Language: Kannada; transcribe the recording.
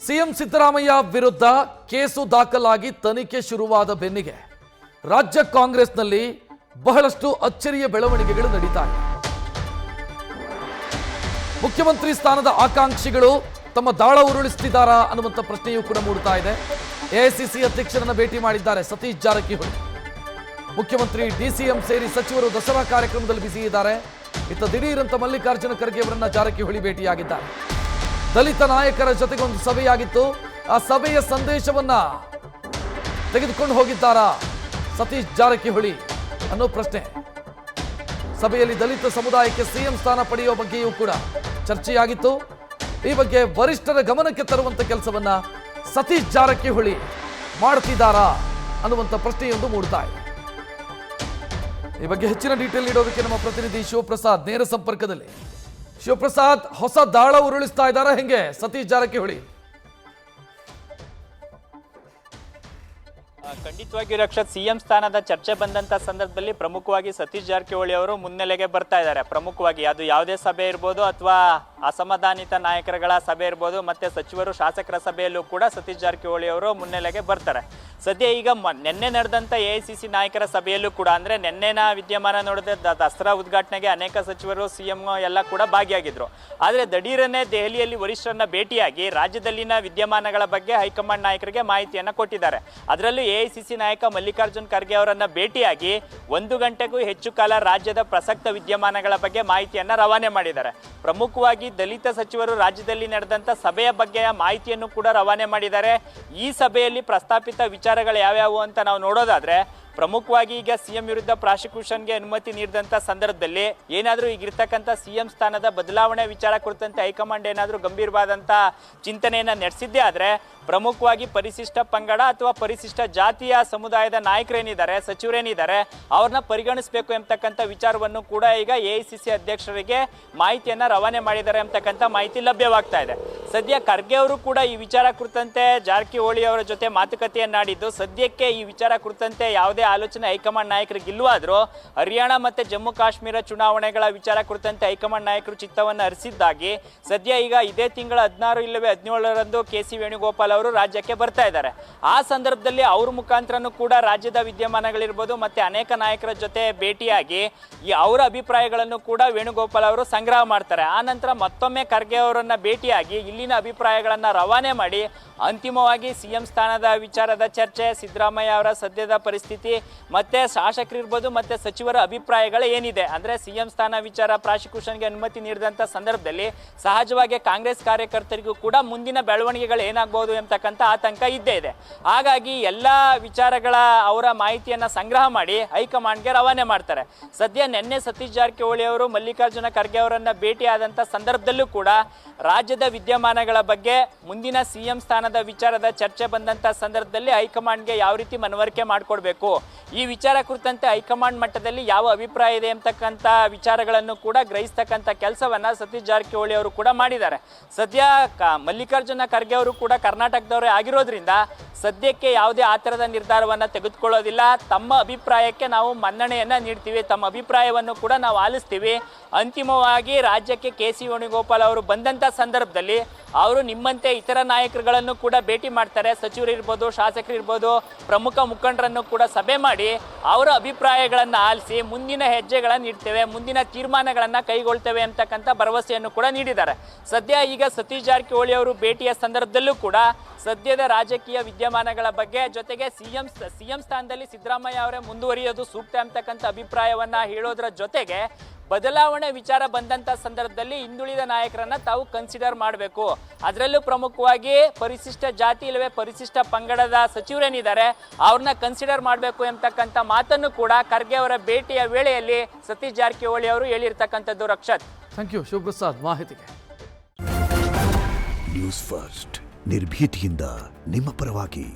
ಸಿಎಂ ಸಿದ್ದರಾಮಯ್ಯ ವಿರುದ್ಧ ಕೇಸು ದಾಖಲಾಗಿ ತನಿಖೆ ಶುರುವಾದ ಬೆನ್ನಿಗೆ ರಾಜ್ಯ ಕಾಂಗ್ರೆಸ್ನಲ್ಲಿ ಬಹಳಷ್ಟು ಅಚ್ಚರಿಯ ಬೆಳವಣಿಗೆಗಳು ನಡೀತಾ ಇವೆ. ಮುಖ್ಯಮಂತ್ರಿ ಸ್ಥಾನದ ಆಕಾಂಕ್ಷಿಗಳು ತಮ್ಮ ದಾಳ ಉರುಳಿಸುತ್ತಿದ್ದಾರಾ ಅನ್ನುವಂಥ ಪ್ರಶ್ನೆಯೂ ಕೂಡ ಮೂಡ್ತಾ ಇದೆ. ಎಐಸಿಸಿ ಅಧ್ಯಕ್ಷರನ್ನ ಭೇಟಿ ಮಾಡಿದ್ದಾರೆ ಸತೀಶ್ ಜಾರಕಿಹೊಳಿ. ಮುಖ್ಯಮಂತ್ರಿ ಡಿಸಿಎಂ ಸೇರಿ ಸಚಿವರು ದಸರಾ ಕಾರ್ಯಕ್ರಮದಲ್ಲಿ ಬ್ಯುಸಿ ಇದ್ದಾರೆ. ಇತ್ತ ದಿಢೀರಂತ ಮಲ್ಲಿಕಾರ್ಜುನ ಖರ್ಗೆ ಅವರನ್ನ ಜಾರಕಿಹೊಳಿ ಭೇಟಿಯಾಗಿದ್ದಾರೆ. ದಲಿತ ನಾಯಕರ ಜೊತೆಗೊಂದು ಸಭೆಯಾಗಿತ್ತು. ಆ ಸಭೆಯ ಸಂದೇಶವನ್ನ ತೆಗೆದುಕೊಂಡು ಹೋಗಿದ್ದಾರಾ ಸತೀಶ್ ಜಾರಕಿಹೊಳಿ ಅನ್ನೋ ಪ್ರಶ್ನೆ. ಸಭೆಯಲ್ಲಿ ದಲಿತ ಸಮುದಾಯಕ್ಕೆ ಸಿಎಂ ಸ್ಥಾನ ಪಡೆಯುವ ಬಗ್ಗೆಯೂ ಕೂಡ ಚರ್ಚೆಯಾಗಿತ್ತು. ಈ ಬಗ್ಗೆ ವರಿಷ್ಠರ ಗಮನಕ್ಕೆ ತರುವಂತ ಕೆಲಸವನ್ನ ಸತೀಶ್ ಜಾರಕಿಹೊಳಿ ಮಾಡ್ತಿದ್ದಾರಾ ಅನ್ನುವಂಥ ಪ್ರಶ್ನೆಯೊಂದು ಮೂಡ್ತಾ ಇದೆ. ಈ ಬಗ್ಗೆ ಹೆಚ್ಚಿನ ಡೀಟೇಲ್ ನೀಡೋದಕ್ಕೆ ನಮ್ಮ ಪ್ರತಿನಿಧಿ ಶಿವಪ್ರಸಾದ್ ನೇರ ಸಂಪರ್ಕದಲ್ಲಿ. ಶಿವಪ್ರಸಾದ್, ಹೊಸ ದಾಳ ಉರುಳಿಸ್ತಾ ಇದ್ದಾರಾ ಹೆಂಗೆ ಸತೀಶ್ ಜಾರಕಿಹೊಳಿ? ಖಂಡಿತವಾಗಿ ರಕ್ಷತ್, ಸಿಎಂ ಸ್ಥಾನದ ಚರ್ಚೆ ಬಂದಂತ ಸಂದರ್ಭದಲ್ಲಿ ಪ್ರಮುಖವಾಗಿ ಸತೀಶ್ ಜಾರಕಿಹೊಳಿ ಅವರು ಮುನ್ನೆಲೆಗೆ ಬರ್ತಾ ಇದ್ದಾರೆ. ಪ್ರಮುಖವಾಗಿ ಅದು ಯಾವುದೇ ಸಭೆ ಇರ್ಬೋದು ಅಥವಾ ಅಸಮಾಧಾನಿತ ನಾಯಕರುಗಳ ಸಭೆ ಇರ್ಬೋದು, ಮತ್ತೆ ಸಚಿವರು ಶಾಸಕರ ಸಭೆಯಲ್ಲೂ ಕೂಡ ಸತೀಶ್ ಜಾರಕಿಹೊಳಿ ಅವರು ಮುನ್ನೆಲೆಗೆ ಬರ್ತಾರೆ. ಸದ್ಯ ಈಗ ನಿನ್ನೆ ನಡೆದಂತ ಎಐಸಿಸಿ ನಾಯಕರ ಸಭೆಯಲ್ಲೂ ಕೂಡ, ಅಂದ್ರೆ ನಿನ್ನೆನ ವಿದ್ಯಮಾನ ನೋಡಿದ್ರೆ ದಸರಾ ಉದ್ಘಾಟನೆಗೆ ಅನೇಕ ಸಚಿವರು ಸಿಎಂ ಎಲ್ಲ ಕೂಡ ಭಾಗಿಯಾಗಿದ್ರು. ಆದ್ರೆ ದಿಢೀರನ್ನೇ ದೆಹಲಿಯಲ್ಲಿ ವರಿಷ್ಠರನ್ನ ಭೇಟಿಯಾಗಿ ರಾಜ್ಯದಲ್ಲಿನ ವಿದ್ಯಮಾನಗಳ ಬಗ್ಗೆ ಹೈಕಮಾಂಡ್ ನಾಯಕರಿಗೆ ಮಾಹಿತಿಯನ್ನ ಕೊಟ್ಟಿದ್ದಾರೆ. ಅದರಲ್ಲೂ ಎಐಸಿಸಿ ನಾಯಕ ಮಲ್ಲಿಕಾರ್ಜುನ್ ಖರ್ಗೆ ಅವರನ್ನ ಭೇಟಿಯಾಗಿ 1 ಗಂಟೆಗೂ ಹೆಚ್ಚು ಕಾಲ ರಾಜ್ಯದ ಪ್ರಸಕ್ತ ವಿದ್ಯಮಾನಗಳ ಬಗ್ಗೆ ಮಾಹಿತಿಯನ್ನ ರವಾನೆ ಮಾಡಿದ್ದಾರೆ. ಪ್ರಮುಖವಾಗಿ ದಲಿತ ಸಚಿವರು ರಾಜ್ಯದಲ್ಲಿ ನಡೆದಂತ ಸಭೆಯ ಬಗ್ಗೆ ಮಾಹಿತಿಯನ್ನು ಕೂಡ ರವಾನೆ ಮಾಡಿದ್ದಾರೆ. ಈ ಸಭೆಯಲ್ಲಿ ಪ್ರಸ್ತಾಪಿತ ವಿಚಾರಗಳು ಯಾವ್ಯಾವು ಅಂತ ನಾವು ನೋಡೋದಾದ್ರೆ, ಪ್ರಮುಖವಾಗಿ ಈಗ ಸಿಎಂ ವಿರುದ್ಧ ಪ್ರಾಸಿಕ್ಯೂಷನ್ಗೆ ಅನುಮತಿ ನೀಡಿದಂಥ ಸಂದರ್ಭದಲ್ಲಿ ಏನಾದರೂ ಈಗಿರ್ತಕ್ಕಂಥ ಸಿಎಂ ಸ್ಥಾನದ ಬದಲಾವಣೆ ವಿಚಾರ ಕುರಿತಂತೆ ಹೈಕಮಾಂಡ್ ಏನಾದರೂ ಗಂಭೀರವಾದಂಥ ಚಿಂತನೆಯನ್ನು ನಡೆಸಿದ್ದೇ ಆದರೆ ಪ್ರಮುಖವಾಗಿ ಪರಿಶಿಷ್ಟ ಪಂಗಡ ಅಥವಾ ಪರಿಶಿಷ್ಟ ಜಾತಿಯ ಸಮುದಾಯದ ನಾಯಕರೇನಿದ್ದಾರೆ, ಸಚಿವರೇನಿದ್ದಾರೆ, ಅವ್ರನ್ನ ಪರಿಗಣಿಸಬೇಕು ಎಂಬತಕ್ಕಂಥ ವಿಚಾರವನ್ನು ಕೂಡ ಈಗ ಎಐಸಿಸಿ ಅಧ್ಯಕ್ಷರಿಗೆ ಮಾಹಿತಿಯನ್ನು ರವಾನೆ ಮಾಡಿದ್ದಾರೆ ಎಂಬತಕ್ಕಂಥ ಮಾಹಿತಿ ಲಭ್ಯವಾಗ್ತಾ ಇದೆ. ಸದ್ಯ ಖರ್ಗೆ ಅವರು ಕೂಡ ಈ ವಿಚಾರ ಕುರಿತಂತೆ ಜಾರಕಿಹೊಳಿ ಅವರ ಜೊತೆ ಮಾತುಕತೆಯನ್ನಾಡಿದ್ದು, ಸದ್ಯಕ್ಕೆ ಈ ವಿಚಾರ ಕುರಿತಂತೆ ಯಾವುದೇ ಆಲೋಚನೆ ಹೈಕಮಾಂಡ್ ನಾಯಕರಿಗೆ ಇಲ್ಲವಾದರೂ ಹರಿಯಾಣ ಮತ್ತೆ ಜಮ್ಮು ಕಾಶ್ಮೀರ ಚುನಾವಣೆಗಳ ವಿಚಾರ ಕುರಿತಂತೆ ಹೈಕಮಾಂಡ್ ನಾಯಕರು ಚಿತ್ತವನ್ನು ಹರಿಸಿದ್ದಾಗಿ ಸದ್ಯ ಈಗ ಇದೇ ತಿಂಗಳ 16 ಇಲ್ಲವೇ 17ರಂದು ಕೆ.ಸಿ. ವೇಣುಗೋಪಾಲ್ ಅವರು ರಾಜ್ಯಕ್ಕೆ ಬರ್ತಾ ಇದ್ದಾರೆ. ಆ ಸಂದರ್ಭದಲ್ಲಿ ಅವ್ರ ಮುಖಾಂತರನೂ ಕೂಡ ರಾಜ್ಯದ ವಿದ್ಯಮಾನಗಳಿರ್ಬೋದು ಮತ್ತೆ ಅನೇಕ ನಾಯಕರ ಜೊತೆ ಭೇಟಿಯಾಗಿ ಅವರ ಅಭಿಪ್ರಾಯಗಳನ್ನು ಕೂಡ ವೇಣುಗೋಪಾಲ್ ಅವರು ಸಂಗ್ರಹ ಮಾಡ್ತಾರೆ. ಆ ನಂತರ ಮತ್ತೊಮ್ಮೆ ಖರ್ಗೆ ಅವರನ್ನ ಭೇಟಿಯಾಗಿ ಇಲ್ಲಿನ ಅಭಿಪ್ರಾಯಗಳನ್ನು ರವಾನೆ ಮಾಡಿ ಅಂತಿಮವಾಗಿ ಸಿಎಂ ಸ್ಥಾನದ ವಿಚಾರದ ಚರ್ಚೆ, ಸಿದ್ದರಾಮಯ್ಯ ಅವರ ಸದ್ಯದ ಪರಿಸ್ಥಿತಿ ಮತ್ತೆ ಶಾಸಕರಿರ್ಬೋದು ಮತ್ತೆ ಸಚಿವರ ಅಭಿಪ್ರಾಯಗಳು ಏನಿದೆ ಅಂದ್ರೆ ಸಿಎಂ ಸ್ಥಾನ ವಿಚಾರ ಪ್ರಾಸಿಕ್ಯೂಷನ್ಗೆ ಅನುಮತಿ ನೀಡಿದಂತ ಸಂದರ್ಭದಲ್ಲಿ ಸಹಜವಾಗಿ ಕಾಂಗ್ರೆಸ್ ಕಾರ್ಯಕರ್ತರಿಗೂ ಕೂಡ ಮುಂದಿನ ಬೆಳವಣಿಗೆಗಳು ಏನಾಗಬಹುದು ಎಂಬತಕ್ಕಂಥ ಆತಂಕ ಇದ್ದೇ ಇದೆ. ಹಾಗಾಗಿ ಎಲ್ಲ ವಿಚಾರಗಳ ಅವರ ಮಾಹಿತಿಯನ್ನ ಸಂಗ್ರಹ ಮಾಡಿ ಹೈಕಮಾಂಡ್ಗೆ ರವಾನೆ ಮಾಡ್ತಾರೆ. ಸದ್ಯ ನಿನ್ನೆ ಸತೀಶ್ ಜಾರಕಿಹೊಳಿ ಅವರು ಮಲ್ಲಿಕಾರ್ಜುನ ಖರ್ಗೆ ಅವರನ್ನ ಭೇಟಿಯಾದಂಥ ಸಂದರ್ಭದಲ್ಲೂ ಕೂಡ ರಾಜ್ಯದ ವಿದ್ಯಮಾನಗಳ ಬಗ್ಗೆ ಮುಂದಿನ ಸಿಎಂ ಸ್ಥಾನದ ವಿಚಾರದ ಚರ್ಚೆ ಬಂದಂಥ ಸಂದರ್ಭದಲ್ಲಿ ಹೈಕಮಾಂಡ್ಗೆ ಯಾವ ರೀತಿ ಮನವರಿಕೆ ಮಾಡಿಕೊಡ್ಬೇಕು, ಈ ವಿಚಾರ ಕುರಿತಂತೆ ಹೈಕಮಾಂಡ್ ಮಟ್ಟದಲ್ಲಿ ಯಾವ ಅಭಿಪ್ರಾಯ ಇದೆ ಎಂಬತಕ್ಕಂಥ ವಿಚಾರಗಳನ್ನು ಕೂಡ ಗ್ರಹಿಸ್ತಕ್ಕಂಥ ಕೆಲಸವನ್ನ ಸತೀಶ್ ಜಾರಕಿಹೊಳಿ ಅವರು ಕೂಡ ಮಾಡಿದ್ದಾರೆ. ಸದ್ಯ ಮಲ್ಲಿಕಾರ್ಜುನ ಖರ್ಗೆ ಅವರು ಕೂಡ ಕರ್ನಾಟಕದವರೇ ಆಗಿರೋದ್ರಿಂದ ಸದ್ಯಕ್ಕೆ ಯಾವುದೇ ಆ ಥರದ ನಿರ್ಧಾರವನ್ನು ತೆಗೆದುಕೊಳ್ಳೋದಿಲ್ಲ. ತಮ್ಮ ಅಭಿಪ್ರಾಯಕ್ಕೆ ನಾವು ಮನ್ನಣೆಯನ್ನು ನೀಡ್ತೀವಿ, ತಮ್ಮ ಅಭಿಪ್ರಾಯವನ್ನು ಕೂಡ ನಾವು ಆಲಿಸ್ತೀವಿ. ಅಂತಿಮವಾಗಿ ರಾಜ್ಯಕ್ಕೆ ಕೆ.ಸಿ. ವೇಣುಗೋಪಾಲ್ ಅವರು ಬಂದಂಥ ಸಂದರ್ಭದಲ್ಲಿ ಅವರು ನಿಮ್ಮಂತೆ ಇತರ ನಾಯಕರುಗಳನ್ನು ಕೂಡ ಭೇಟಿ ಮಾಡ್ತಾರೆ. ಸಚಿವರಿರ್ಬೋದು, ಶಾಸಕರಿರ್ಬೋದು, ಪ್ರಮುಖ ಮುಖಂಡರನ್ನು ಕೂಡ ಸಭೆ ಮಾಡಿ ಅವರ ಅಭಿಪ್ರಾಯಗಳನ್ನು ಆಲಿಸಿ ಮುಂದಿನ ಹೆಜ್ಜೆಗಳನ್ನು ಇಡ್ತೇವೆ, ಮುಂದಿನ ತೀರ್ಮಾನಗಳನ್ನು ಕೈಗೊಳ್ತೇವೆ ಅಂತಕ್ಕಂಥ ಭರವಸೆಯನ್ನು ಕೂಡ ನೀಡಿದ್ದಾರೆ. ಸದ್ಯ ಈಗ ಸತೀಶ್ ಜಾರಕಿಹೊಳಿ ಅವರು ಭೇಟಿಯ ಸಂದರ್ಭದಲ್ಲೂ ಕೂಡ ಸದ್ಯದ ರಾಜಕೀಯ ವಿದ್ಯಮಾನಗಳ ಬಗ್ಗೆ ಜೊತೆಗೆ ಸಿಎಂ ಸ್ಥಾನದಲ್ಲಿ ಸಿದ್ದರಾಮಯ್ಯ ಅವರೇ ಮುಂದುವರಿಯೋದು ಸೂಕ್ತ ಅಂತಕ್ಕಂಥ ಅಭಿಪ್ರಾಯವನ್ನ ಹೇಳೋದ್ರ ಜೊತೆಗೆ ಬದಲಾವಣೆ ವಿಚಾರ ಬಂದಂಥ ಸಂದರ್ಭದಲ್ಲಿ ಹಿಂದುಳಿದ ನಾಯಕರನ್ನ ತಾವು ಕನ್ಸಿಡರ್ ಮಾಡಬೇಕು, ಅದರಲ್ಲೂ ಪ್ರಮುಖವಾಗಿ ಪರಿಶಿಷ್ಟ ಜಾತಿ ಇಲ್ಲವೇ ಪರಿಶಿಷ್ಟ ಪಂಗಡದ ಸಚಿವರೇನಿದ್ದಾರೆ ಅವ್ರನ್ನ ಕನ್ಸಿಡರ್ ಮಾಡಬೇಕು ಎಂಬತಕ್ಕಂಥ ಮಾತನ್ನು ಕೂಡ ಖರ್ಗೆ ಅವರ ಭೇಟಿಯ ವೇಳೆಯಲ್ಲಿ ಸತೀಶ್ ಜಾರಕಿಹೊಳಿ ಅವರು ಹೇಳಿರ್ತಕ್ಕಂಥದ್ದು. ರಕ್ಷತ್, ಥ್ಯಾಂಕ್ ಯು ಶಿವಪ್ರಸಾದ್ ಮಾಹಿತಿಗೆ. ನ್ಯೂಸ್ ಫಸ್ಟ್ ನಿರ್ಭೀತಿಯಿಂದ ನಿಮ್ಮ ಪರವಾಗಿ.